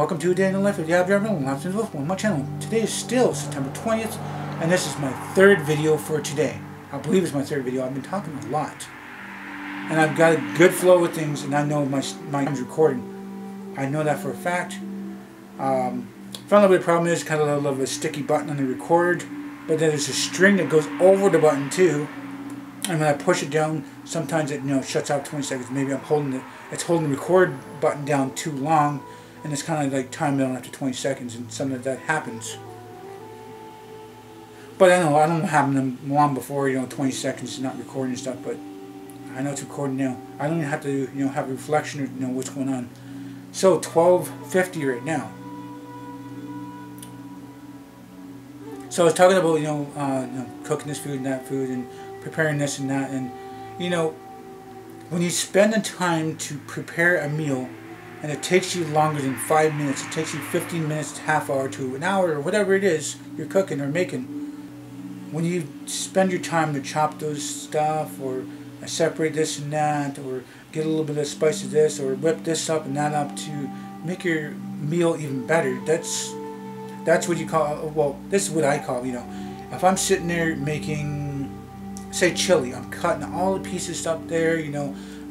welcome to a day in the life of the Aboriginal LostPhoenixWolf on my channel. Today is still September 20th, and this is my third video for today. I believe it's my third video. I've been talking a lot, and I've got a good flow with things, and I know my time's recording. I know that for a fact. Found out what the problem is, kind of a little bit of a sticky button on the record, but then there's a string that goes over the button too. And when I push it down, sometimes it shuts out 20 seconds. Maybe it's holding the record button down too long, and it's kind of like timed down after 20 seconds, and something like that happens. But I don't know what happened long before 20 seconds is not recording and stuff. But I know it's recording now. I don't even have to have a reflection or know what's going on. So 12:50 right now. So I was talking about cooking this food and that food and preparing this and that, and when you spend the time to prepare a meal and it takes you longer than 5 minutes, it takes you 15 minutes, half hour to an hour, or whatever it is you're cooking or making, when you spend your time to chop those stuff or separate this and that, or get a little bit of spice of this, or whip this up and that up to make your meal even better, that's what you call, well, this is what I call, if I'm sitting there making, say, chili, I'm cutting all the pieces up there,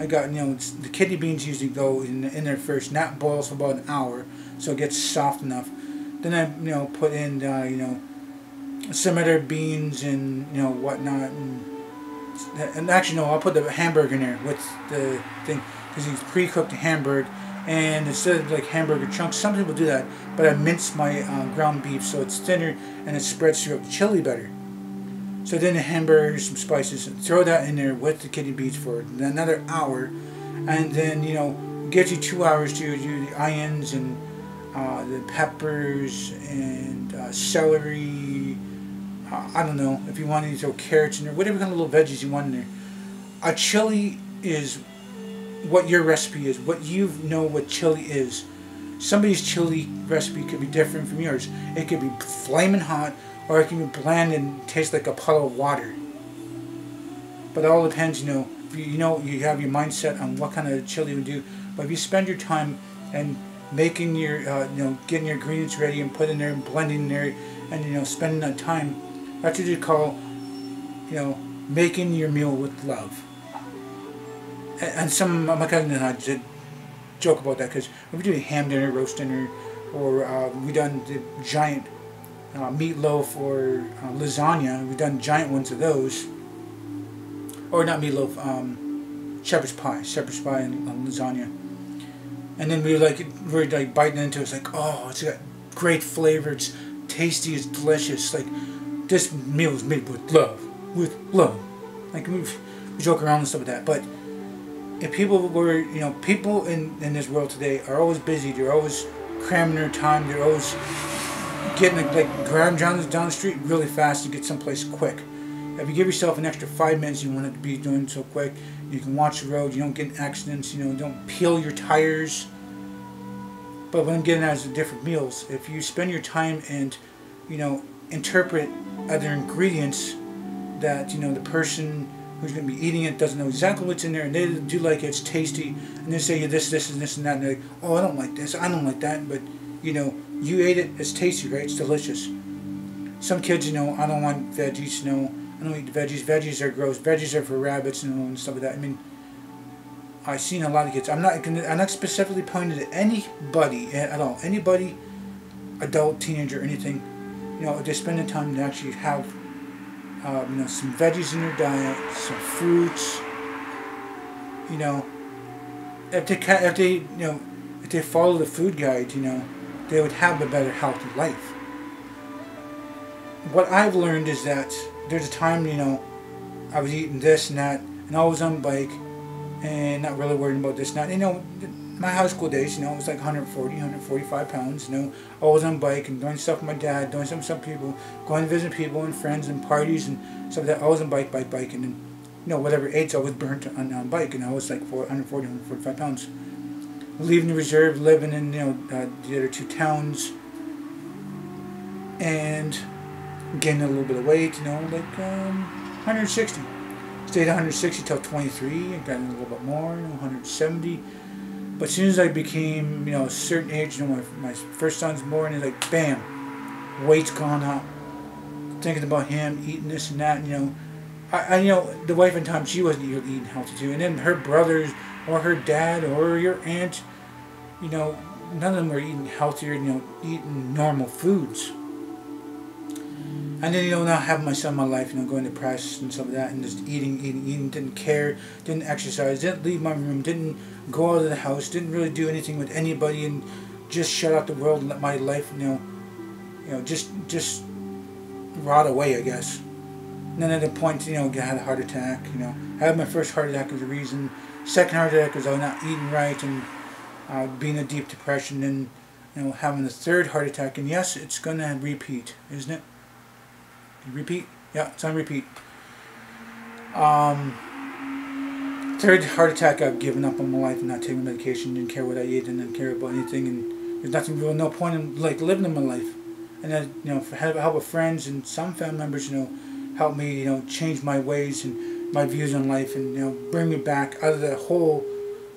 I got, the kidney beans usually go in there first, and that boils for about an hour, so it gets soft enough. Then I, put in, some other beans and, whatnot, and actually, no, I'll put the hamburger in there with the thing, because it's pre-cooked hamburger, and instead of like hamburger chunks, some people do that, but I mince my ground beef so it's thinner and it spreads throughout the chili better. So then the hamburger, some spices, and throw that in there with the kidney beans for another hour, and then gives you 2 hours to do the onions and the peppers and celery. I don't know if you want to throw carrots in there, whatever kind of little veggies you want in there. A chili is what your recipe is, what what chili is. Somebody's chili recipe could be different from yours. It could be flaming hot, or it can be bland and taste like a puddle of water. But it all depends, if you have your mindset on what kind of chili you do. But if you spend your time and making your, getting your ingredients ready and putting in there and blending in there, and spending that time, that's what you call, making your meal with love. And some of my cousin and I did joke about that, because we do a ham dinner, roast dinner, or we done the giant meatloaf or lasagna. We've done giant ones of those, or not meatloaf, shepherd's pie and lasagna. And then we're like biting into it. It's like, oh, it's got great flavor. It's tasty. It's delicious. Like, this meal is made with love. With love. Like, we joke around and stuff with that. But if people were, people in this world today are always busy. They're always cramming their time. They're always getting grabbing down the street really fast to get someplace quick. If you give yourself an extra 5 minutes, you want it to be doing so quick. You can watch the road. You don't get in accidents. Don't peel your tires. But what I'm getting at is the different meals. If you spend your time and interpret other ingredients that the person who's going to be eating it doesn't know exactly what's in there, and they do like it, it's tasty, and they say this, and this, and that, and they're like, oh, I don't like this, I don't like that, but you ate it, it's tasty, right? It's delicious. Some kids, I don't want veggies, I don't eat the veggies. Veggies are gross. Veggies are for rabbits, and stuff like that. I mean, I've seen a lot of kids. I'm not specifically pointing to anybody at all. Anybody, adult, teenager, anything. If they spend the time to actually have, some veggies in their diet, some fruits. If they follow the food guide, they would have a better, healthy life. What I've learned is that there's a time, I was eating this and that, and I was on a bike, and not really worrying about this and that. My high school days, it was like 140, 145 pounds, I was on a bike and doing stuff with my dad, doing stuff with some people, going to visit people and friends and parties and stuff like that. I was on bike, and then, whatever ate, I was burnt on bike, and I was like 140, 145 pounds. Leaving the reserve, living in, the other two towns, and gaining a little bit of weight, 160. Stayed 160 till 23, and got in a little bit more, 170. But as soon as I became, you know, a certain age, you know, my first son's born, it's like, bam, weight's gone up. Thinking about him, eating this and that, and, you know. You know, the wife at the time, she wasn't eating healthy too. And then her brothers, or her dad, or your aunt, you know, none of them were eating healthier, you know, eating normal foods. And then, you know, now having my son in my life, you know, going to press and stuff like that, and just eating, didn't care, didn't exercise, didn't leave my room, didn't go out of the house, didn't really do anything with anybody, and just shut out the world and let my life, you know, just rot away, I guess. And then at the point, you know, I had a heart attack, you know. I had my first heart attack as a reason. Second heart attack was I was not eating right and being in a deep depression, and, you know, having the third heart attack. And yes, it's going to repeat, isn't it? Repeat? Yeah, it's on repeat. Third heart attack, I've given up on my life and not taking medication, didn't care what I ate, and didn't care about anything, and there's nothing real, no point in like living in my life. And then, you know, for help with friends and some family members, you know, help me, you know, change my ways and my views on life, and, you know, bring me back out of that hole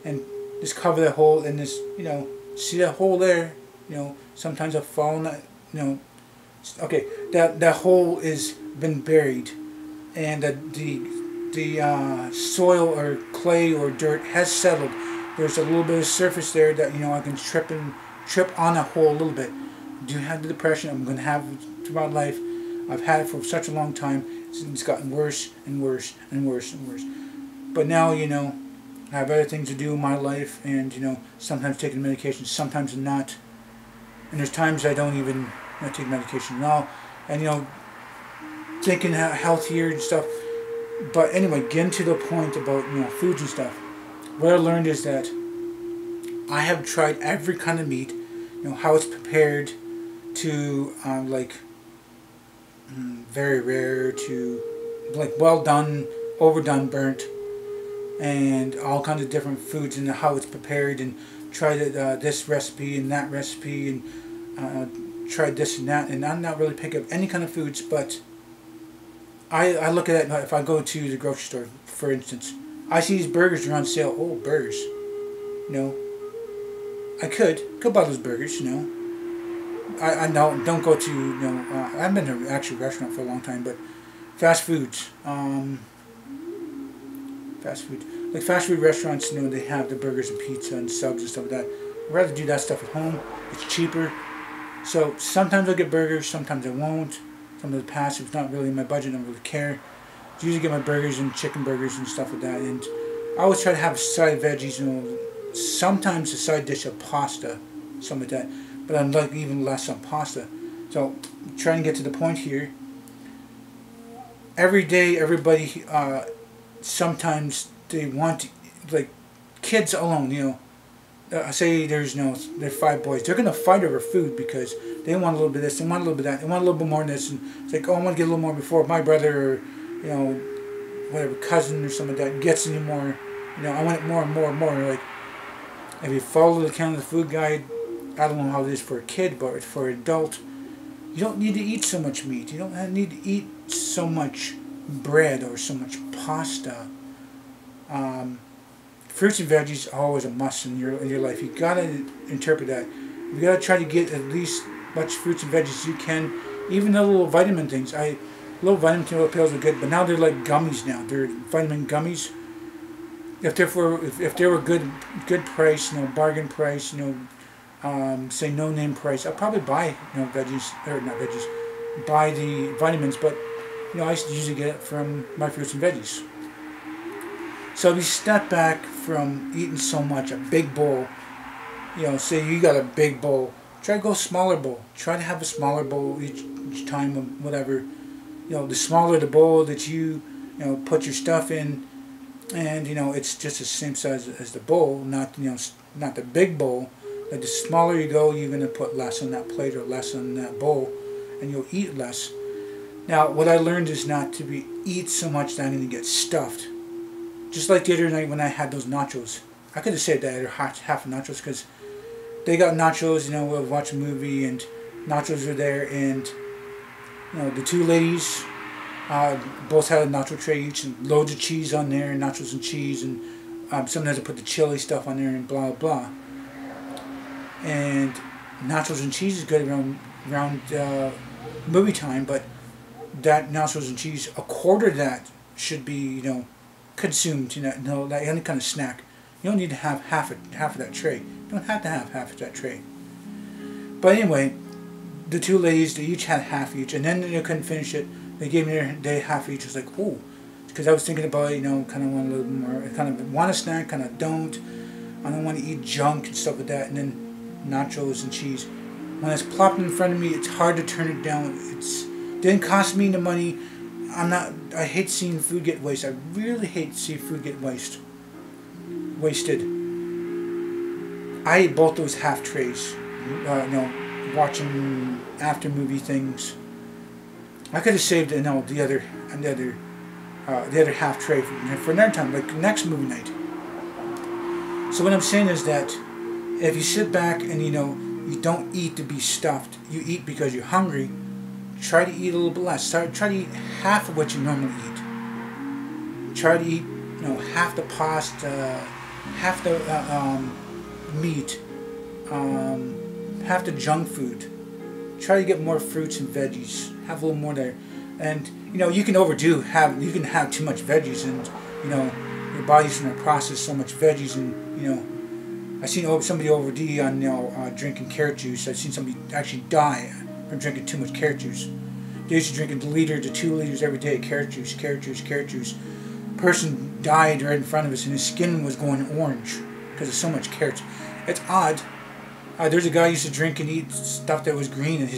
and just cover that hole and just, you know, see that hole there. You know, sometimes I've fallen, you know. Okay, that hole is been buried, and the soil or clay or dirt has settled. There's a little bit of surface there that, you know, I can trip on that hole a little bit. Do have the depression I'm going to have throughout life. I've had it for such a long time. It's gotten worse and worse and worse and worse. But now, you know, I have other things to do in my life, and, you know, sometimes taking medication, sometimes not. And there's times I don't even take medication at all, and, you know, thinking healthier and stuff. But anyway, getting to the point about, you know, foods and stuff. What I learned is that I have tried every kind of meat, you know, how it's prepared, to like very rare to like well done, overdone, burnt, and all kinds of different foods and how it's prepared, and tried this recipe and that recipe, and tried this and that, and I'm not really picking up any kind of foods, but I look at it, if I go to the grocery store, for instance, I see these burgers are on sale. Oh, burgers. You know, I could buy those burgers, you know. I don't go to, you know, I haven't been to an actual restaurant for a long time, but fast foods, like fast food restaurants, you know, they have the burgers and pizza and subs and stuff like that. I'd rather do that stuff at home. It's cheaper. So sometimes I'll get burgers, sometimes I won't. Some of the past, if it's not really in my budget, I don't really care. I usually get my burgers and chicken burgers and stuff like that. And I always try to have side veggies, you know, sometimes a side dish of pasta, something like that. But I'm like even less on pasta. So trying to get to the point here. Every day, everybody, sometimes they want, like, kids alone, you know. Say there's, you know, there's 5 boys. They're gonna fight over food because they want a little bit of this, they want a little bit of that, they want a little bit more of this, and it's like, oh, I want to get a little more before my brother, or, you know, whatever, cousin or something like that gets any more. You know, I want it more and more and more. Like, if you follow the count of the food guide, I don't know how it is for a kid, but for an adult, you don't need to eat so much meat. You don't need to eat so much bread or so much pasta. Fruits and veggies are always a must in your life. You gotta interpret that. You gotta try to get at least much fruits and veggies as you can. Even the little vitamin things. Little vitamin pills are good, but now they're like gummies now. They're vitamin gummies. If they were good price, you know, bargain price, you know, say no name price, I'll probably buy, you know, veggies, or not veggies, buy the vitamins. But, you know, I usually get it from my fruits and veggies. So if you step back from eating so much, a big bowl, you know, say you got a big bowl, try to go smaller bowl. Try to have a smaller bowl each time, of whatever. You know, the smaller the bowl that you know, put your stuff in, and, you know, it's just the same size as the bowl, not, you know, not the big bowl. Like, the smaller you go, you're going to put less on that plate or less on that bowl, and you'll eat less. Now, what I learned is not to eat so much that I'm going to get stuffed. Just like the other night when I had those nachos. I could have said that I had half of nachos because they got nachos, you know, we'll watch a movie and nachos were there, and, you know, the 2 ladies both had a nacho tray each and loads of cheese on there, nachos and cheese, and Sometimes I put the chili stuff on there and blah blah. And nachos and cheese is good around movie time, but that nachos and cheese, a quarter of that should be, you know, consumed. You know, like any kind of snack. You don't need to have half of that tray. You don't have to have half of that tray. But anyway, the two ladies, they each had half each, and then they couldn't finish it. They gave me their half each. I was like, oh, because I was thinking about, you know, kind of want a little more, kind of want a snack, kind of don't. I don't want to eat junk and stuff like that. And then nachos and cheese. When it's plopped in front of me, it's hard to turn it down. Didn't cost me the money. I hate seeing food get wasted. I really hate to see food get wasted. I ate both those half trays. You know, watching after movie things. I could have saved, you know, the other half tray for another time, like next movie night. So what I'm saying is that if you sit back and, you know, you don't eat to be stuffed, you eat because you're hungry, try to eat a little bit less. Try to eat half of what you normally eat. Try to eat, you know, half the pasta, half the meat, half the junk food. Try to get more fruits and veggies. Have a little more there. And, you know, you can overdo, you can have too much veggies, and, you know, your body's going to process so much veggies, and, you know, I've seen somebody OD on, you know, drinking carrot juice. I've seen somebody actually die from drinking too much carrot juice. They used to drink a liter to 2 liters every day of carrot juice. Person died right in front of us, and his skin was going orange because of so much carrots. It's odd. There's a guy who used to drink and eat stuff that was green, and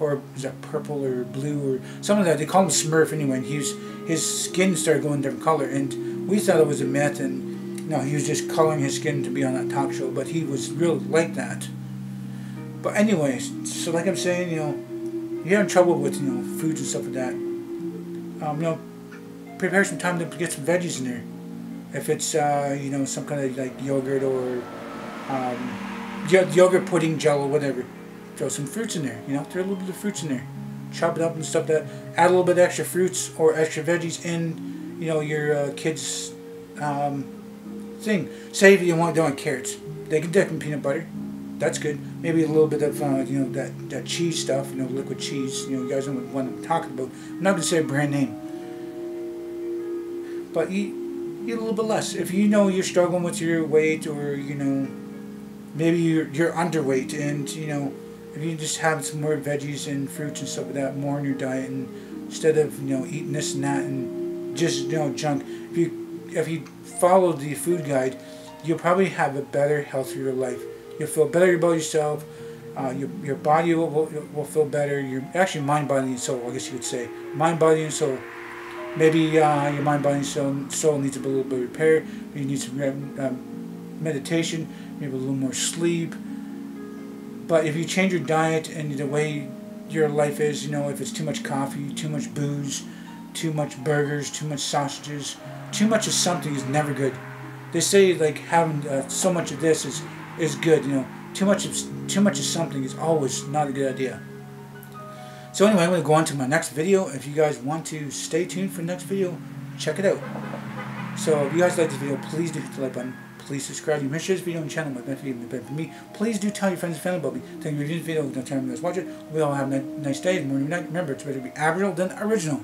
or is that purple or blue or something like that. They call him Smurf anyway. And his skin started going different color, and we thought it was a myth, and no, he was just coloring his skin to be on that talk show, but he was really like that. But anyways, so like I'm saying, you know, you're having trouble with, you know, foods and stuff like that. You know, prepare some time to get some veggies in there. If it's, you know, some kind of like yogurt or yogurt pudding, jello, whatever. Throw some fruits in there, you know, throw a little bit of fruits in there. Chop it up and stuff like that. Add a little bit of extra fruits or extra veggies in, you know, your kids' thing. Say if you don't want carrots, they can dip in peanut butter. That's good. Maybe a little bit of you know, that cheese stuff, you know, liquid cheese. You know, you guys know what I'm talking about. I'm not gonna say a brand name, but eat a little bit less. If you know you're struggling with your weight, or, you know, maybe you're underweight, and, you know, if you just have some more veggies and fruits and stuff like that more in your diet, and instead of, you know, eating this and that and just, you know, junk. If you follow the food guide, you'll probably have a better, healthier life. You'll feel better about yourself. Your body will feel better. Actually, mind, body, and soul, I guess you could say. Mind, body, and soul. Maybe your mind, body, and soul needs a little bit of repair. You need some meditation, maybe a little more sleep. But if you change your diet and the way your life is, you know, if it's too much coffee, too much booze, too much burgers, too much sausages, too much of something is never good. They say, like, having so much of this is good, you know. Too much of something is always not a good idea. So anyway, I'm going to go on to my next video. If you guys want to stay tuned for the next video, check it out. So if you guys like this video, please do hit the like button. Please subscribe. You may share this video on the channel. My benefit for me. Please do tell your friends and family about me. Thank you for viewing this video. Don't tell them you guys watch it. We all have a nice day. Morning, night. Remember, it's better to be Aboriginal than original.